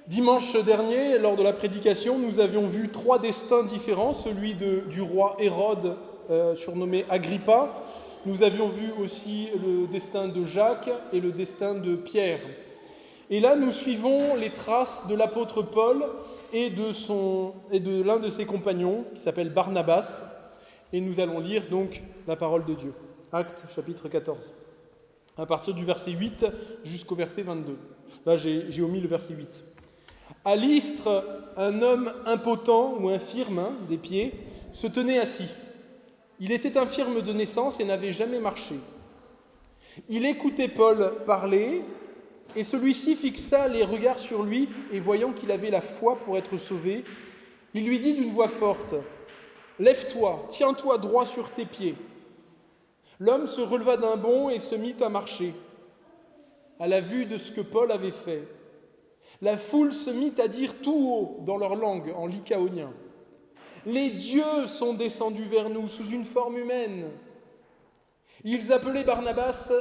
Dimanche dernier, lors de la prédication, nous avions vu 3 destins différents, celui du roi Hérode, surnommé Agrippa. Nous avions vu aussi le destin de Jacques et le destin de Pierre. Et là, nous suivons les traces de l'apôtre Paul et de l'un de ses compagnons, qui s'appelle Barnabas. Et nous allons lire donc la parole de Dieu. Actes, chapitre 14. À partir du verset 8 jusqu'au verset 22. Là, j'ai omis le verset 8. À Lystre, un homme impotent ou infirme des pieds se tenait assis. Il était infirme de naissance et n'avait jamais marché. Il écoutait Paul parler et celui-ci fixa les regards sur lui et voyant qu'il avait la foi pour être sauvé, il lui dit d'une voix forte « Lève-toi, tiens-toi droit sur tes pieds ». L'homme se releva d'un bond et se mit à marcher. À la vue de ce que Paul avait fait, la foule se mit à dire tout haut dans leur langue, en lycaonien. « Les dieux sont descendus vers nous sous une forme humaine. » Ils appelaient Barnabas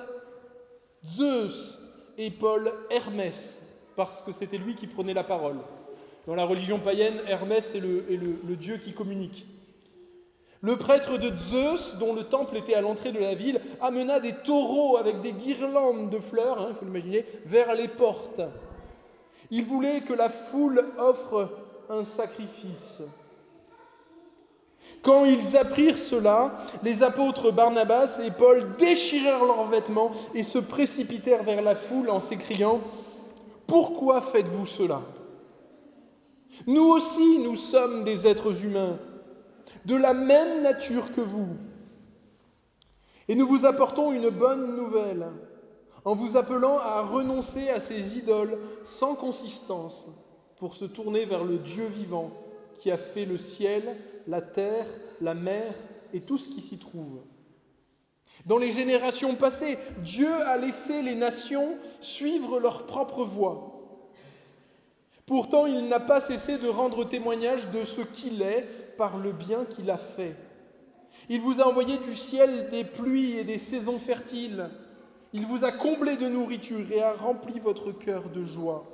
Zeus et Paul Hermès, parce que c'était lui qui prenait la parole. Dans la religion païenne, Hermès est le dieu qui communique. Le prêtre de Zeus, dont le temple était à l'entrée de la ville, amena des taureaux avec des guirlandes de fleurs, il faut l'imaginer, vers les portes. Il voulait que la foule offre un sacrifice. Quand ils apprirent cela, les apôtres Barnabas et Paul déchirèrent leurs vêtements et se précipitèrent vers la foule en s'écriant « Pourquoi faites-vous cela ? Nous aussi, nous sommes des êtres humains, de la même nature que vous. Et nous vous apportons une bonne nouvelle, en vous appelant à renoncer à ces idoles sans consistance pour se tourner vers le Dieu vivant qui a fait le ciel, la terre, la mer et tout ce qui s'y trouve. Dans les générations passées, Dieu a laissé les nations suivre leur propre voie. Pourtant, il n'a pas cessé de rendre témoignage de ce qu'il est par le bien qu'il a fait. Il vous a envoyé du ciel des pluies et des saisons fertiles. Il vous a comblé de nourriture et a rempli votre cœur de joie.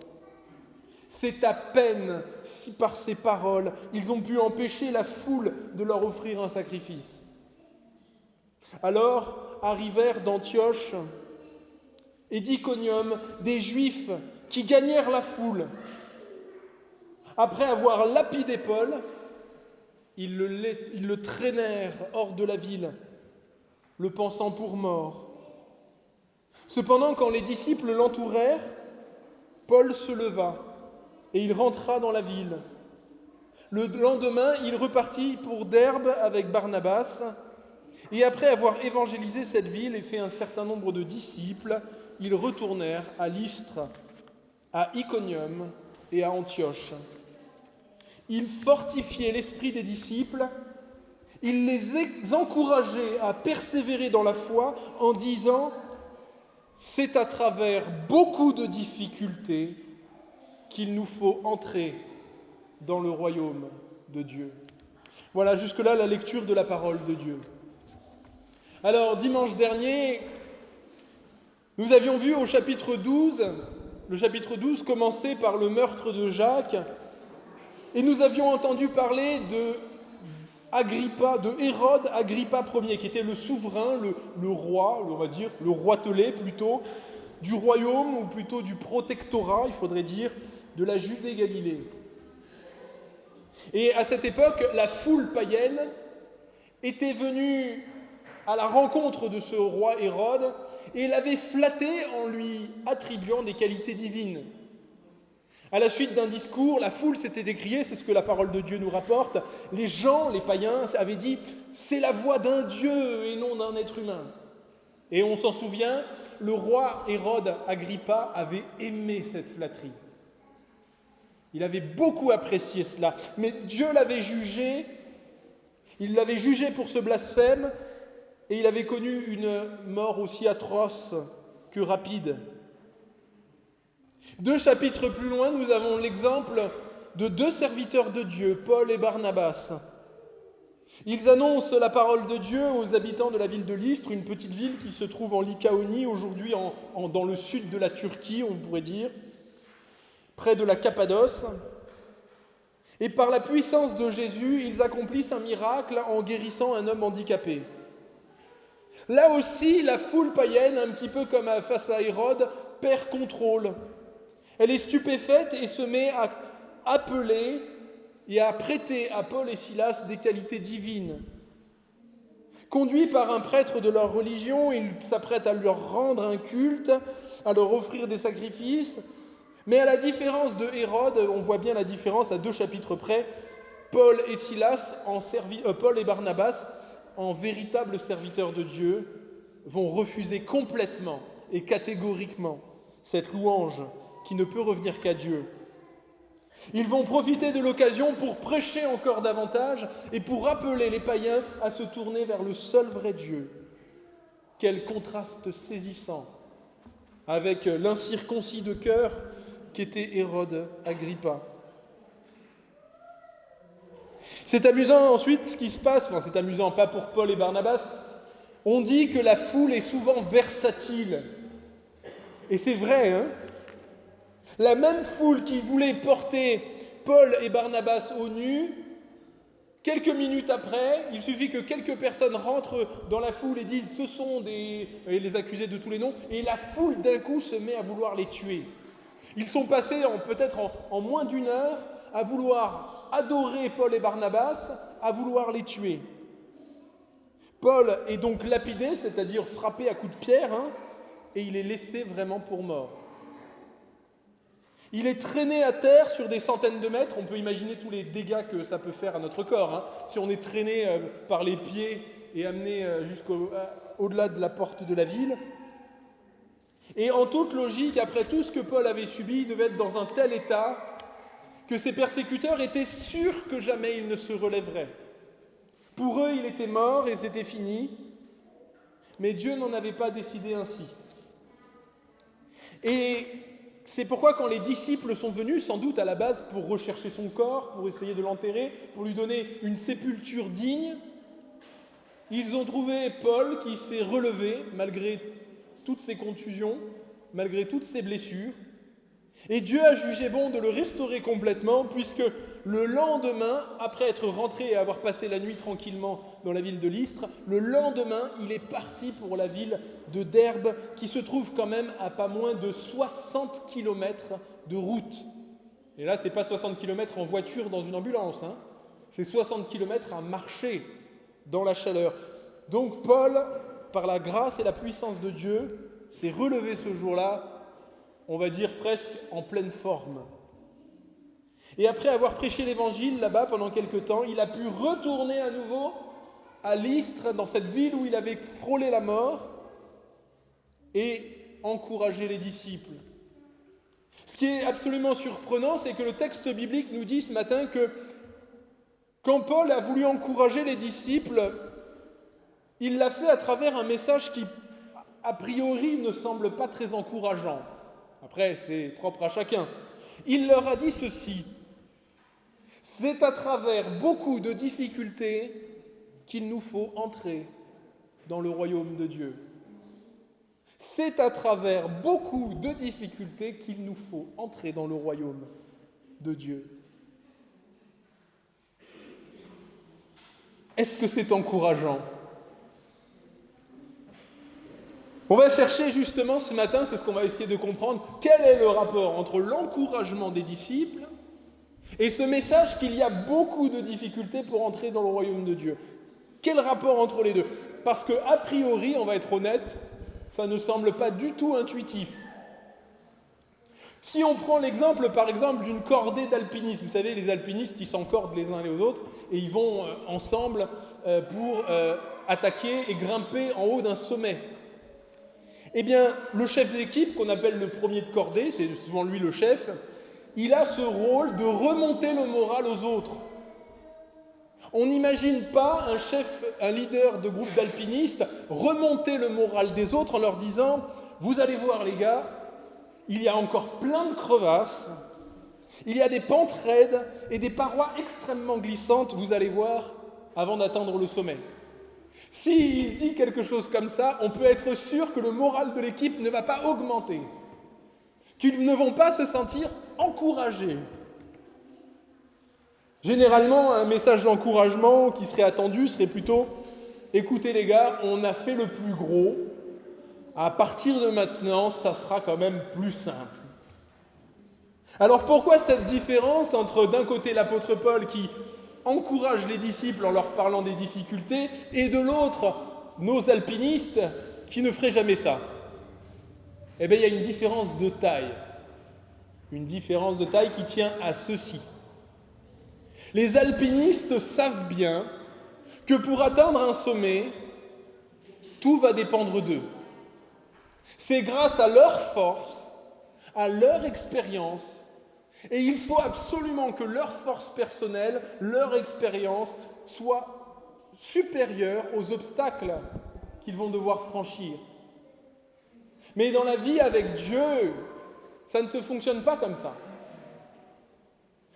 C'est à peine si par ces paroles, ils ont pu empêcher la foule de leur offrir un sacrifice. Alors arrivèrent d'Antioche et d'Iconium des Juifs qui gagnèrent la foule. Après avoir lapidé Paul, ils le traînèrent hors de la ville, le pensant pour mort. Cependant, quand les disciples l'entourèrent, Paul se leva et il rentra dans la ville. Le lendemain, il repartit pour Derbe avec Barnabas, et après avoir évangélisé cette ville et fait un certain nombre de disciples, ils retournèrent à Lystre, à Iconium et à Antioche. Il fortifiait l'esprit des disciples, il les encourageait à persévérer dans la foi en disant « C'est à travers beaucoup de difficultés qu'il nous faut entrer dans le royaume de Dieu. » Voilà, jusque-là, la lecture de la parole de Dieu. Alors, dimanche dernier, nous avions vu au chapitre 12, le chapitre 12 commençait par le meurtre de Jacques, et nous avions entendu parler de Hérode Agrippa Ier, qui était le souverain, le roi, on va dire, le roitelet plutôt, du royaume, ou plutôt du protectorat, il faudrait dire, de la Judée-Galilée. Et à cette époque, la foule païenne était venue à la rencontre de ce roi Hérode et l'avait flatté en lui attribuant des qualités divines. À la suite d'un discours, la foule s'était écriée, c'est ce que la parole de Dieu nous rapporte, les gens, les païens, avaient dit « c'est la voix d'un Dieu et non d'un être humain ». Et on s'en souvient, le roi Hérode Agrippa avait aimé cette flatterie. Il avait beaucoup apprécié cela, mais Dieu l'avait jugé, il l'avait jugé pour ce blasphème, et il avait connu une mort aussi atroce que rapide. 2 chapitres plus loin, nous avons l'exemple de 2 serviteurs de Dieu, Paul et Barnabas. Ils annoncent la parole de Dieu aux habitants de la ville de Lystre, une petite ville qui se trouve en Lycaonie, aujourd'hui dans le sud de la Turquie, on pourrait dire. près de la Cappadoce. Et par la puissance de Jésus, ils accomplissent un miracle en guérissant un homme handicapé. Là aussi, la foule païenne, un petit peu comme face à Hérode, perd contrôle. Elle est stupéfaite et se met à appeler et à prêter à Paul et Silas des qualités divines. Conduits par un prêtre de leur religion, ils s'apprêtent à leur rendre un culte, à leur offrir des sacrifices. Mais à la différence de Hérode, on voit bien la différence à 2 chapitres près, Paul et Barnabas, en véritables serviteurs de Dieu, vont refuser complètement et catégoriquement cette louange qui ne peut revenir qu'à Dieu. Ils vont profiter de l'occasion pour prêcher encore davantage et pour appeler les païens à se tourner vers le seul vrai Dieu. Quel contraste saisissant avec l'incirconcis de cœur qu'était Hérode Agrippa. C'est amusant ensuite ce qui se passe, c'est amusant pas pour Paul et Barnabas, on dit que la foule est souvent versatile. Et c'est vrai, hein ? La même foule qui voulait porter Paul et Barnabas aux nus, quelques minutes après, il suffit que quelques personnes rentrent dans la foule et disent « ce sont des... » et les accuser de tous les noms, et la foule d'un coup se met à vouloir les tuer. Ils sont passés peut-être en moins d'une heure à vouloir adorer Paul et Barnabas, à vouloir les tuer. Paul est donc lapidé, c'est-à-dire frappé à coups de pierre, et il est laissé vraiment pour mort. Il est traîné à terre sur des centaines de mètres. On peut imaginer tous les dégâts que ça peut faire à notre corps. Si on est traîné par les pieds et amené jusqu'au-delà de la porte de la ville. Et en toute logique, après tout ce que Paul avait subi, il devait être dans un tel état que ses persécuteurs étaient sûrs que jamais il ne se relèverait. Pour eux, il était mort et c'était fini. Mais Dieu n'en avait pas décidé ainsi. Et c'est pourquoi quand les disciples sont venus, sans doute à la base pour rechercher son corps, pour essayer de l'enterrer, pour lui donner une sépulture digne, ils ont trouvé Paul qui s'est relevé malgré toutes ses contusions, malgré toutes ses blessures. Et Dieu a jugé bon de le restaurer complètement, puisque le lendemain, après être rentré et avoir passé la nuit tranquillement dans la ville de Lystre, le lendemain, il est parti pour la ville de Derbe, qui se trouve quand même à pas moins de 60 km de route. Et là, ce n'est pas 60 km en voiture dans une ambulance, c'est 60 km à marcher dans la chaleur. Donc Paul, par la grâce et la puissance de Dieu, s'est relevé ce jour-là, on va dire presque en pleine forme. Et après avoir prêché l'évangile là-bas pendant quelque temps, il a pu retourner à nouveau à Lystre, dans cette ville où il avait frôlé la mort, et encourager les disciples. Ce qui est absolument surprenant, c'est que le texte biblique nous dit ce matin que quand Paul a voulu encourager les disciples, il l'a fait à travers un message qui, a priori, ne semble pas très encourageant. Après, c'est propre à chacun. Il leur a dit ceci: c'est à travers beaucoup de difficultés qu'il nous faut entrer dans le royaume de Dieu. C'est à travers beaucoup de difficultés qu'il nous faut entrer dans le royaume de Dieu. Est-ce que c'est encourageant ? On va chercher justement ce matin, c'est ce qu'on va essayer de comprendre, quel est le rapport entre l'encouragement des disciples et ce message qu'il y a beaucoup de difficultés pour entrer dans le royaume de Dieu. Quel rapport entre les deux ? Parce que, a priori, on va être honnête, ça ne semble pas du tout intuitif. Si on prend l'exemple, par exemple, d'une cordée d'alpinistes, vous savez, les alpinistes, ils s'encordent les uns les autres et ils vont ensemble pour attaquer et grimper en haut d'un sommet. Eh bien, le chef d'équipe, qu'on appelle le premier de cordée, c'est souvent lui le chef, il a ce rôle de remonter le moral aux autres. On n'imagine pas un leader de groupe d'alpinistes remonter le moral des autres en leur disant « Vous allez voir les gars, il y a encore plein de crevasses, il y a des pentes raides et des parois extrêmement glissantes, vous allez voir, avant d'atteindre le sommet. » S'il dit quelque chose comme ça, on peut être sûr que le moral de l'équipe ne va pas augmenter. qu'ils ne vont pas se sentir encouragés. Généralement, un message d'encouragement qui serait attendu serait plutôt « Écoutez les gars, on a fait le plus gros, à partir de maintenant, ça sera quand même plus simple. » Alors pourquoi cette différence entre d'un côté l'apôtre Paul qui encourage les disciples en leur parlant des difficultés et de l'autre nos alpinistes qui ne feraient jamais ça? Eh bien, il y a une différence de taille. Une différence de taille qui tient à ceci. Les alpinistes savent bien que pour atteindre un sommet, tout va dépendre d'eux. C'est grâce à leur force, à leur expérience, et il faut absolument que leur force personnelle, leur expérience, soit supérieure aux obstacles qu'ils vont devoir franchir. Mais dans la vie avec Dieu, ça ne se fonctionne pas comme ça.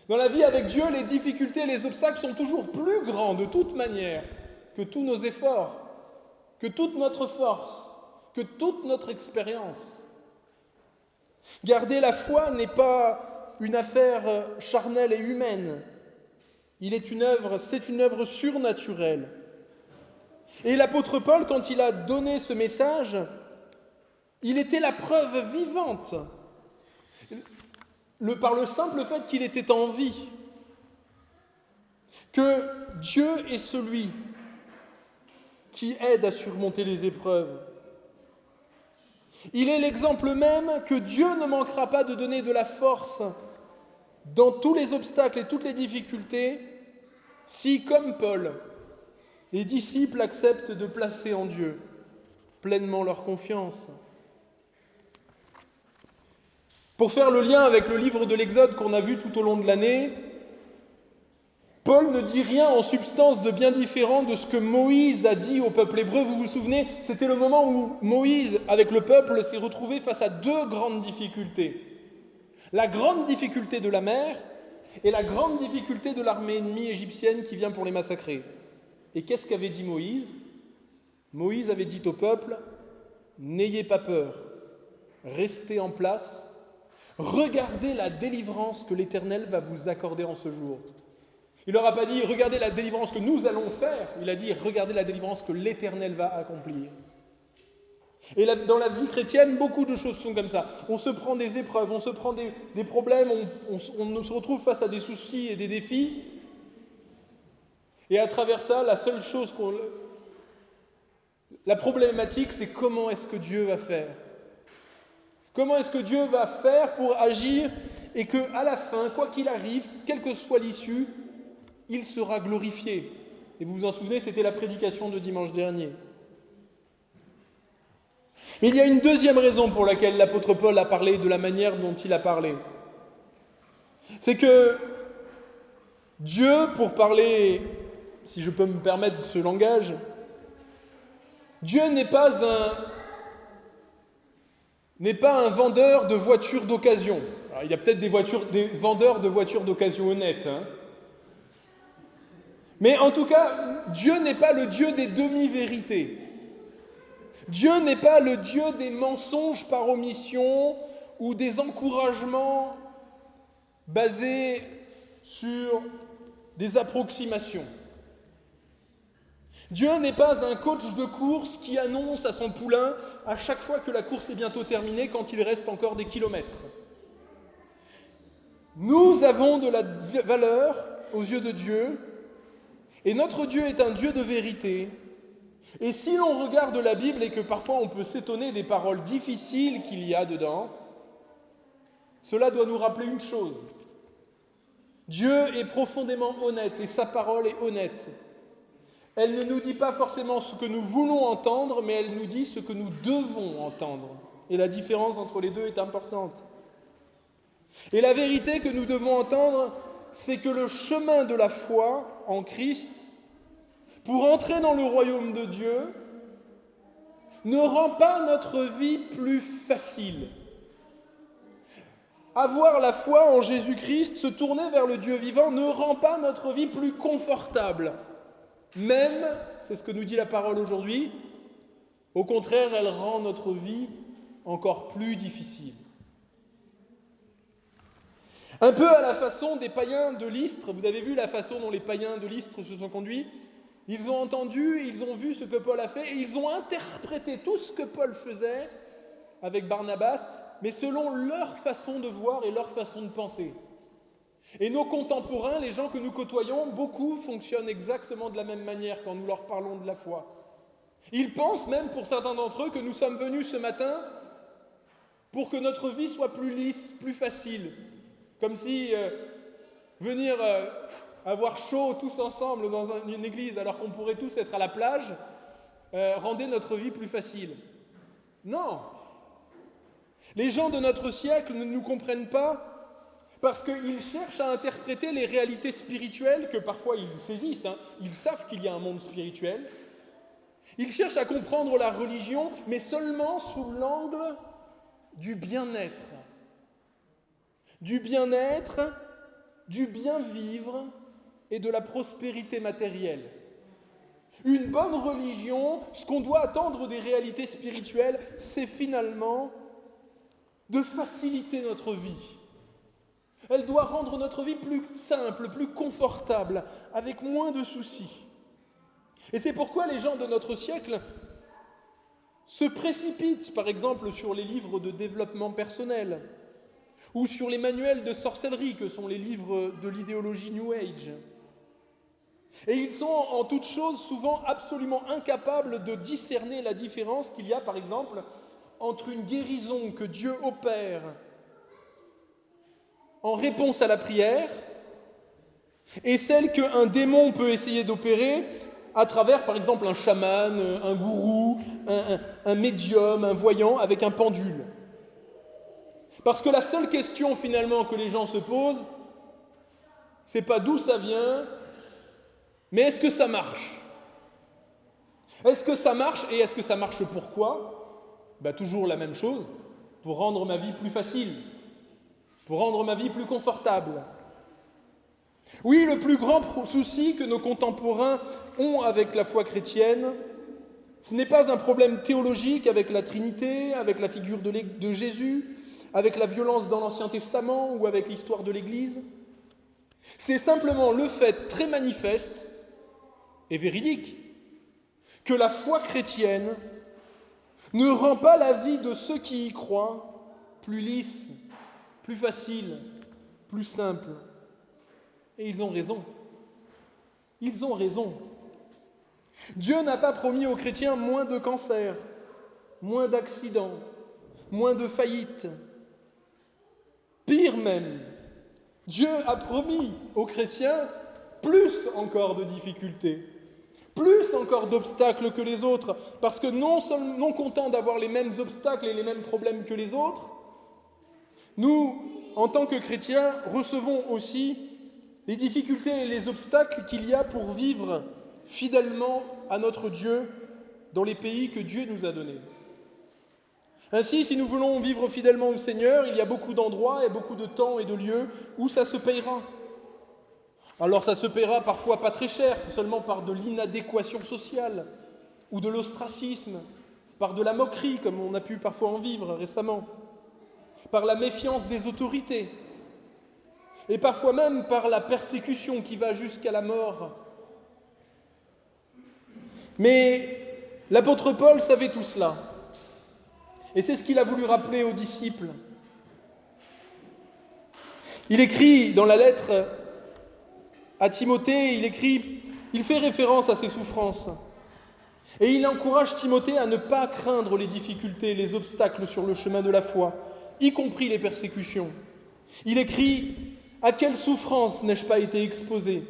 Dans la vie avec Dieu, les difficultés et les obstacles sont toujours plus grands de toute manière que tous nos efforts, que toute notre force, que toute notre expérience. Garder la foi n'est pas une affaire charnelle et humaine. C'est une œuvre surnaturelle. Et l'apôtre Paul, quand il a donné ce message, il était la preuve vivante, par le simple fait qu'il était en vie, que Dieu est celui qui aide à surmonter les épreuves. Il est l'exemple même que Dieu ne manquera pas de donner de la force dans tous les obstacles et toutes les difficultés si, comme Paul, les disciples acceptent de placer en Dieu pleinement leur confiance. Pour faire le lien avec le livre de l'Exode qu'on a vu tout au long de l'année, Paul ne dit rien en substance de bien différent de ce que Moïse a dit au peuple hébreu. Vous vous souvenez, c'était le moment où Moïse, avec le peuple, s'est retrouvé face à deux grandes difficultés. La grande difficulté de la mer et la grande difficulté de l'armée ennemie égyptienne qui vient pour les massacrer. Et qu'est-ce qu'avait dit Moïse ? Moïse avait dit au peuple, « N'ayez pas peur, restez en place, regardez la délivrance que l'Éternel va vous accorder en ce jour. » Il leur a pas dit « Regardez la délivrance que nous allons faire », il a dit « Regardez la délivrance que l'Éternel va accomplir ». Et dans la vie chrétienne, beaucoup de choses sont comme ça. On se prend des épreuves, on se prend des problèmes, on se retrouve face à des soucis et des défis. Et à travers ça, la problématique, c'est comment est-ce que Dieu va faire ? Comment est-ce que Dieu va faire pour agir et qu'à la fin, quoi qu'il arrive, quelle que soit l'issue, il sera glorifié. Et vous vous en souvenez, c'était la prédication de dimanche dernier. Mais il y a une deuxième raison pour laquelle l'apôtre Paul a parlé de la manière dont il a parlé. C'est que Dieu, pour parler, si je peux me permettre ce langage, Dieu n'est pas un vendeur de voitures d'occasion. Alors, il y a peut-être des vendeurs de voitures d'occasion honnêtes, hein. Mais en tout cas, Dieu n'est pas le Dieu des demi-vérités. Dieu n'est pas le Dieu des mensonges par omission ou des encouragements basés sur des approximations. Dieu n'est pas un coach de course qui annonce à son poulain à chaque fois que la course est bientôt terminée quand il reste encore des kilomètres. Nous avons de la valeur aux yeux de Dieu et notre Dieu est un Dieu de vérité. Et si l'on regarde la Bible et que parfois on peut s'étonner des paroles difficiles qu'il y a dedans, cela doit nous rappeler une chose. Dieu est profondément honnête et sa parole est honnête. Elle ne nous dit pas forcément ce que nous voulons entendre, mais elle nous dit ce que nous devons entendre. Et la différence entre les deux est importante. Et la vérité que nous devons entendre, c'est que le chemin de la foi en Christ, pour entrer dans le royaume de Dieu, ne rend pas notre vie plus facile. Avoir la foi en Jésus-Christ, se tourner vers le Dieu vivant, ne rend pas notre vie plus confortable. Même, c'est ce que nous dit la parole aujourd'hui, au contraire, elle rend notre vie encore plus difficile. Un peu à la façon des païens de Lystre. Vous avez vu la façon dont les païens de Lystre se sont conduits? Ils ont entendu, ils ont vu ce que Paul a fait et ils ont interprété tout ce que Paul faisait avec Barnabas, mais selon leur façon de voir et leur façon de penser. Et nos contemporains, les gens que nous côtoyons, beaucoup fonctionnent exactement de la même manière quand nous leur parlons de la foi. Ils pensent même, pour certains d'entre eux, que nous sommes venus ce matin pour que notre vie soit plus lisse, plus facile. Comme si venir avoir chaud tous ensemble dans une église alors qu'on pourrait tous être à la plage rendait notre vie plus facile. Non! Les gens de notre siècle ne nous comprennent pas parce qu'ils cherchent à interpréter les réalités spirituelles que parfois ils saisissent. Ils savent qu'il y a un monde spirituel. Ils cherchent à comprendre la religion, mais seulement sous l'angle du bien-être. Du bien-être, du bien-vivre et de la prospérité matérielle. Une bonne religion, ce qu'on doit attendre des réalités spirituelles, c'est finalement de faciliter notre vie. Elle doit rendre notre vie plus simple, plus confortable, avec moins de soucis. Et c'est pourquoi les gens de notre siècle se précipitent, par exemple, sur les livres de développement personnel ou sur les manuels de sorcellerie que sont les livres de l'idéologie New Age. Et ils sont en toute chose souvent absolument incapables de discerner la différence qu'il y a, par exemple, entre une guérison que Dieu opère en réponse à la prière et celle qu'un démon peut essayer d'opérer à travers, par exemple, un chaman, un gourou, un médium, un voyant avec un pendule. Parce que la seule question finalement que les gens se posent, c'est pas d'où ça vient, mais est-ce que ça marche? Est-ce que ça marche et est-ce que ça marche pourquoi? Toujours la même chose, pour rendre ma vie plus facile, pour rendre ma vie plus confortable. Oui, le plus grand souci que nos contemporains ont avec la foi chrétienne, ce n'est pas un problème théologique avec la Trinité, avec la figure de Jésus, avec la violence dans l'Ancien Testament ou avec l'histoire de l'Église. C'est simplement le fait très manifeste et véridique que la foi chrétienne ne rend pas la vie de ceux qui y croient plus lisse, plus facile, plus simple. Et ils ont raison. Ils ont raison. Dieu n'a pas promis aux chrétiens moins de cancers, moins d'accidents, moins de faillites. Pire même, Dieu a promis aux chrétiens plus encore de difficultés, plus encore d'obstacles que les autres, parce que non content d'avoir les mêmes obstacles et les mêmes problèmes que les autres, nous, en tant que chrétiens, recevons aussi les difficultés et les obstacles qu'il y a pour vivre fidèlement à notre Dieu dans les pays que Dieu nous a donnés. Ainsi, si nous voulons vivre fidèlement au Seigneur, il y a beaucoup d'endroits et beaucoup de temps et de lieux où ça se payera. Alors ça se paiera parfois pas très cher, seulement par de l'inadéquation sociale ou de l'ostracisme, par de la moquerie, comme on a pu parfois en vivre récemment, par la méfiance des autorités, et parfois même par la persécution qui va jusqu'à la mort. Mais l'apôtre Paul savait tout cela. Et c'est ce qu'il a voulu rappeler aux disciples. Il écrit dans la lettre à Timothée, il fait référence à ses souffrances. Et il encourage Timothée à ne pas craindre les difficultés, les obstacles sur le chemin de la foi, y compris les persécutions. Il écrit « À quelle souffrance n'ai-je pas été exposé,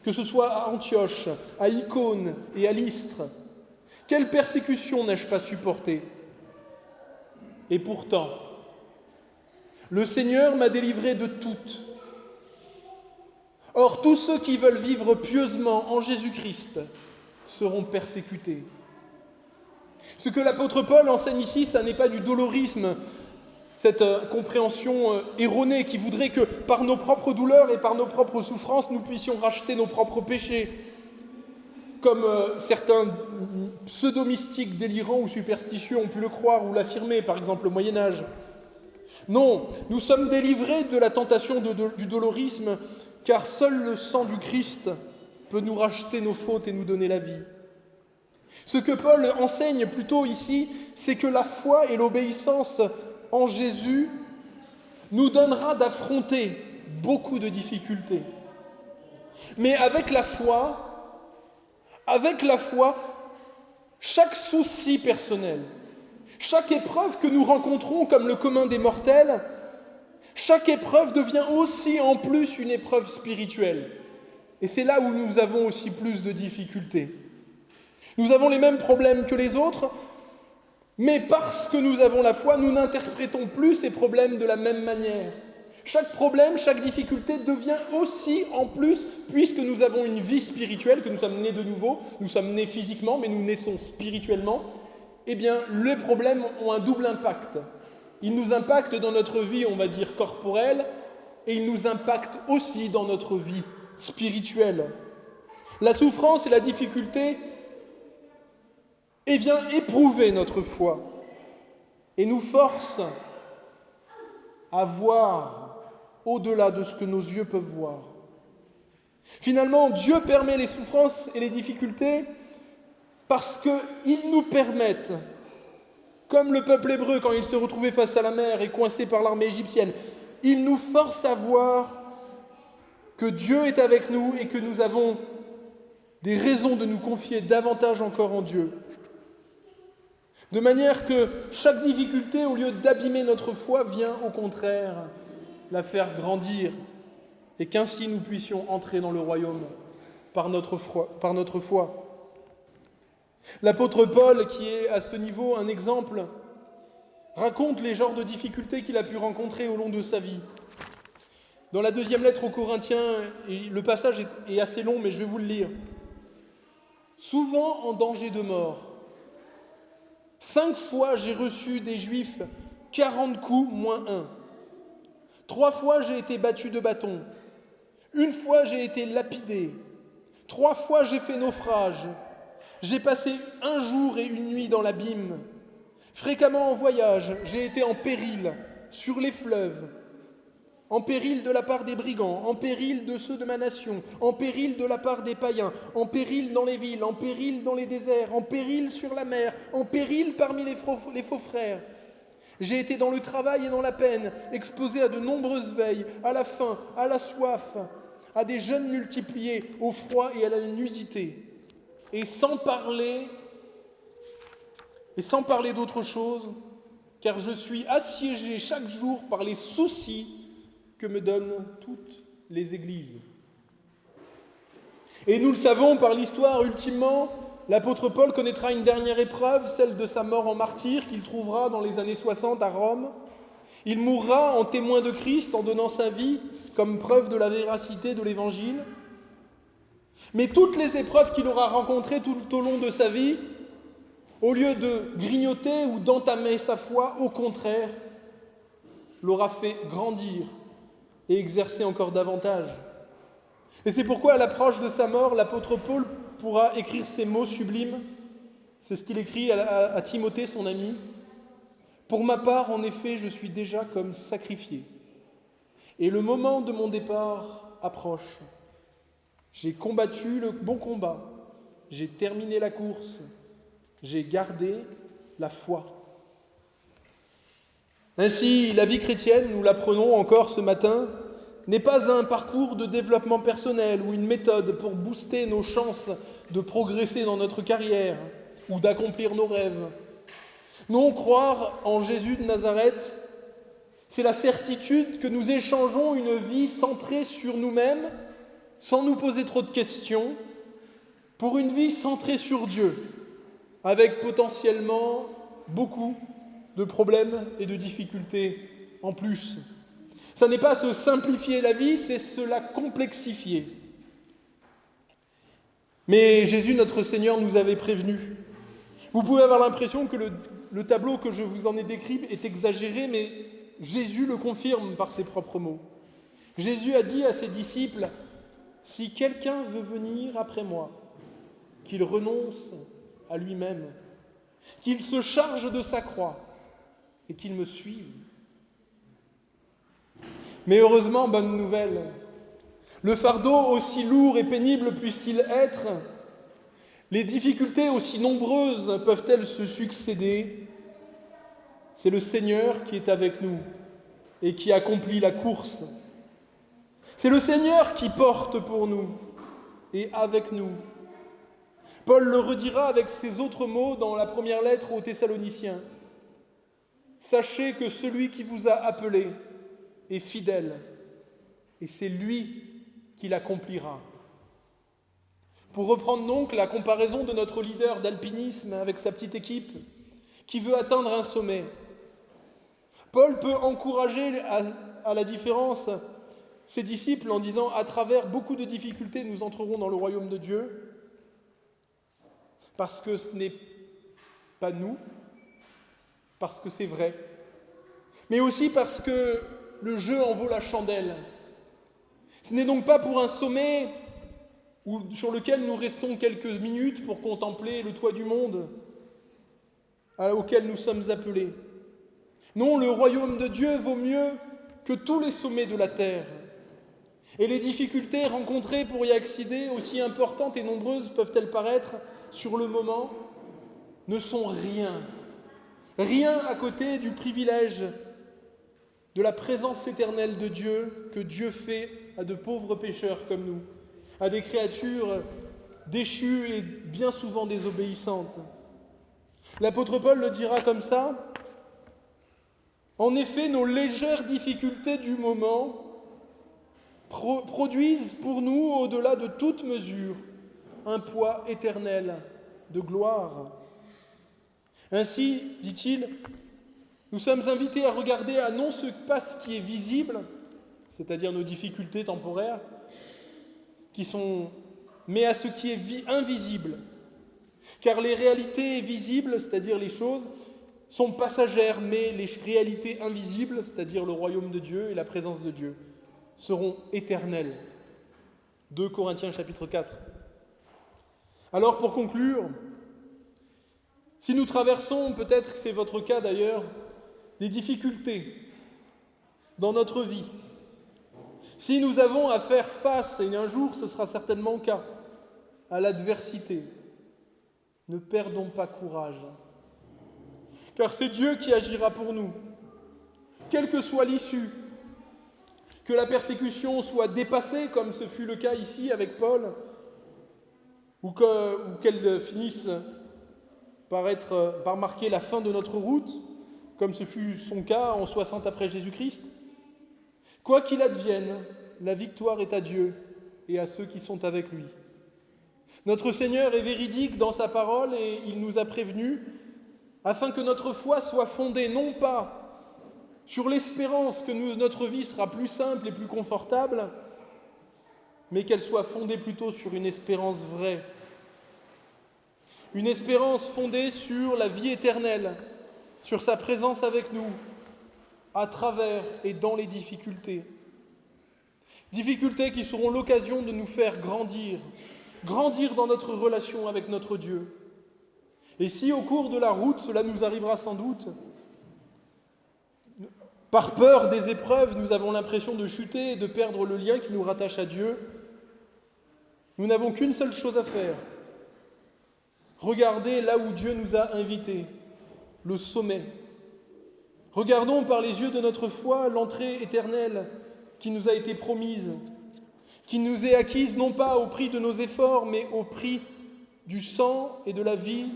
que ce soit à Antioche, à Icône et à Lystre? Quelle persécution n'ai-je pas supportée? Et pourtant, le Seigneur m'a délivré de toutes. Or, tous ceux qui veulent vivre pieusement en Jésus-Christ seront persécutés. » Ce que l'apôtre Paul enseigne ici, ça n'est pas du dolorisme, cette compréhension erronée qui voudrait que par nos propres douleurs et par nos propres souffrances, nous puissions racheter nos propres péchés, comme certains pseudo-mystiques délirants ou superstitieux ont pu le croire ou l'affirmer, par exemple au Moyen-Âge. Non, nous sommes délivrés de la tentation du dolorisme, car seul le sang du Christ peut nous racheter nos fautes et nous donner la vie. Ce que Paul enseigne plutôt ici, c'est que la foi et l'obéissance en Jésus nous donnera d'affronter beaucoup de difficultés. Mais avec la foi, chaque souci personnel, chaque épreuve que nous rencontrons comme le commun des mortels, chaque épreuve devient aussi en plus une épreuve spirituelle. Et c'est là où nous avons aussi plus de difficultés. Nous avons les mêmes problèmes que les autres, mais parce que nous avons la foi, nous n'interprétons plus ces problèmes de la même manière. Chaque problème, chaque difficulté devient aussi en plus, puisque nous avons une vie spirituelle, que nous sommes nés de nouveau, nous sommes nés physiquement, mais nous naissons spirituellement, eh bien, les problèmes ont un double impact. Ils nous impactent dans notre vie, on va dire, corporelle, et ils nous impactent aussi dans notre vie spirituelle. La souffrance et la difficulté vient éprouver notre foi et nous force à voir au-delà de ce que nos yeux peuvent voir. Finalement, Dieu permet les souffrances et les difficultés parce qu'ils nous permettent, comme le peuple hébreu quand il se retrouvait face à la mer et coincé par l'armée égyptienne, il nous force à voir que Dieu est avec nous et que nous avons des raisons de nous confier davantage encore en Dieu. De manière que chaque difficulté, au lieu d'abîmer notre foi, vient au contraire la faire grandir et qu'ainsi nous puissions entrer dans le royaume par notre foi. L'apôtre Paul, qui est à ce niveau un exemple, raconte les genres de difficultés qu'il a pu rencontrer au long de sa vie. Dans la deuxième lettre aux Corinthiens, le passage est assez long, mais je vais vous le lire. Souvent en danger de mort. 5 fois j'ai reçu des Juifs 40 coups moins 1. 3 fois j'ai été battu de bâton. 1 fois j'ai été lapidé. 3 fois j'ai fait naufrage. J'ai passé 1 jour et 1 nuit dans l'abîme. Fréquemment en voyage, j'ai été en péril sur les fleuves, en péril de la part des brigands, en péril de ceux de ma nation, en péril de la part des païens, en péril dans les villes, en péril dans les déserts, en péril sur la mer, en péril parmi les faux frères. J'ai été dans le travail et dans la peine, exposé à de nombreuses veilles, à la faim, à la soif, à des jeûnes multipliés, au froid et à la nudité. Et sans parler d'autre chose, car je suis assiégé chaque jour par les soucis que me donnent toutes les églises. Et nous le savons par l'histoire, ultimement, l'apôtre Paul connaîtra une dernière épreuve, celle de sa mort en martyr qu'il trouvera dans les années 60 à Rome. Il mourra en témoin de Christ en donnant sa vie comme preuve de la véracité de l'Évangile. Mais toutes les épreuves qu'il aura rencontrées tout au long de sa vie, au lieu de grignoter ou d'entamer sa foi, au contraire, l'aura fait grandir et exercer encore davantage. Et c'est pourquoi, à l'approche de sa mort, l'apôtre Paul pourra écrire ces mots sublimes. C'est ce qu'il écrit à Timothée, son ami. « Pour ma part, en effet, je suis déjà comme sacrifié. Et le moment de mon départ approche. J'ai combattu le bon combat. J'ai terminé la course. J'ai gardé la foi. » Ainsi, la vie chrétienne, nous l'apprenons encore ce matin, n'est pas un parcours de développement personnel ou une méthode pour booster nos chances de progresser dans notre carrière ou d'accomplir nos rêves. Non, croire en Jésus de Nazareth, c'est la certitude que nous échangeons une vie centrée sur nous-mêmes, sans nous poser trop de questions, pour une vie centrée sur Dieu, avec potentiellement beaucoup de problèmes et de difficultés en plus. Ça n'est pas se simplifier la vie, c'est se la complexifier. Mais Jésus, notre Seigneur, nous avait prévenus. Vous pouvez avoir l'impression que le tableau que je vous en ai décrit est exagéré, mais Jésus le confirme par ses propres mots. Jésus a dit à ses disciples, « Si quelqu'un veut venir après moi, qu'il renonce à lui-même, qu'il se charge de sa croix et qu'il me suive. Mais heureusement, bonne nouvelle. Le fardeau, aussi lourd et pénible puisse-t-il être, les difficultés aussi nombreuses peuvent-elles se succéder, c'est le Seigneur qui est avec nous et qui accomplit la course. C'est le Seigneur qui porte pour nous et avec nous. Paul le redira avec ces autres mots dans la première lettre aux Thessaloniciens. Sachez que celui qui vous a appelé est fidèle, et c'est lui qui l'accomplira. Pour reprendre donc la comparaison de notre leader d'alpinisme avec sa petite équipe, qui veut atteindre un sommet, Paul peut encourager à la différence ses disciples en disant « À travers beaucoup de difficultés, nous entrerons dans le royaume de Dieu », parce que ce n'est pas nous, parce que c'est vrai, mais aussi parce que le jeu en vaut la chandelle. Ce n'est donc pas pour un sommet sur lequel nous restons quelques minutes pour contempler le toit du monde auquel nous sommes appelés. Non, le royaume de Dieu vaut mieux que tous les sommets de la terre. Et les difficultés rencontrées pour y accéder, aussi importantes et nombreuses peuvent-elles paraître sur le moment, ne sont rien. Rien à côté du privilège de la présence éternelle de Dieu que Dieu fait à de pauvres pécheurs comme nous, à des créatures déchues et bien souvent désobéissantes. L'apôtre Paul le dira comme ça. En effet, nos légères difficultés du moment produisent pour nous, au-delà de toute mesure, un poids éternel de gloire. Ainsi, dit-il, nous sommes invités à regarder à non pas ce qui est visible, c'est-à-dire nos difficultés temporaires, mais à ce qui est invisible. Car les réalités visibles, c'est-à-dire les choses, sont passagères, mais les réalités invisibles, c'est-à-dire le royaume de Dieu et la présence de Dieu, seront éternelles. 2 Corinthiens chapitre 4. Alors pour conclure, si nous traversons, peut-être que c'est votre cas d'ailleurs, des difficultés dans notre vie, si nous avons à faire face, et un jour ce sera certainement le cas, à l'adversité, ne perdons pas courage, car c'est Dieu qui agira pour nous, quelle que soit l'issue, que la persécution soit dépassée, comme ce fut le cas ici avec Paul, ou qu'elle finisse par marquer la fin de notre route, comme ce fut son cas en 60 après Jésus-Christ. Quoi qu'il advienne, la victoire est à Dieu et à ceux qui sont avec lui. Notre Seigneur est véridique dans sa parole et il nous a prévenus afin que notre foi soit fondée non pas sur l'espérance que notre vie sera plus simple et plus confortable, mais qu'elle soit fondée plutôt sur une espérance vraie. Une espérance fondée sur la vie éternelle, sur sa présence avec nous, à travers et dans les difficultés. Difficultés qui seront l'occasion de nous faire grandir dans notre relation avec notre Dieu. Et si au cours de la route, cela nous arrivera sans doute, par peur des épreuves, nous avons l'impression de chuter et de perdre le lien qui nous rattache à Dieu, nous n'avons qu'une seule chose à faire. Regardez là où Dieu nous a invités, le sommet. Regardons par les yeux de notre foi l'entrée éternelle qui nous a été promise, qui nous est acquise non pas au prix de nos efforts, mais au prix du sang et de la vie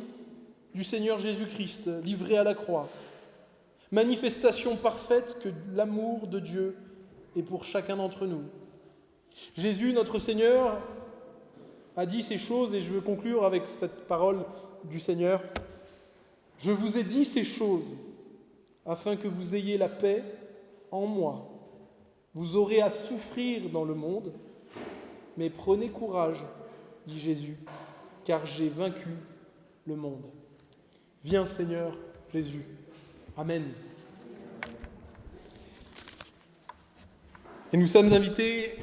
du Seigneur Jésus-Christ, livré à la croix. Manifestation parfaite que l'amour de Dieu est pour chacun d'entre nous. Jésus, notre Seigneur, a dit ces choses, et je veux conclure avec cette parole du Seigneur. « Je vous ai dit ces choses, afin que vous ayez la paix en moi. Vous aurez à souffrir dans le monde, mais prenez courage, dit Jésus, car j'ai vaincu le monde. Viens Seigneur Jésus. Amen. » Et nous sommes invités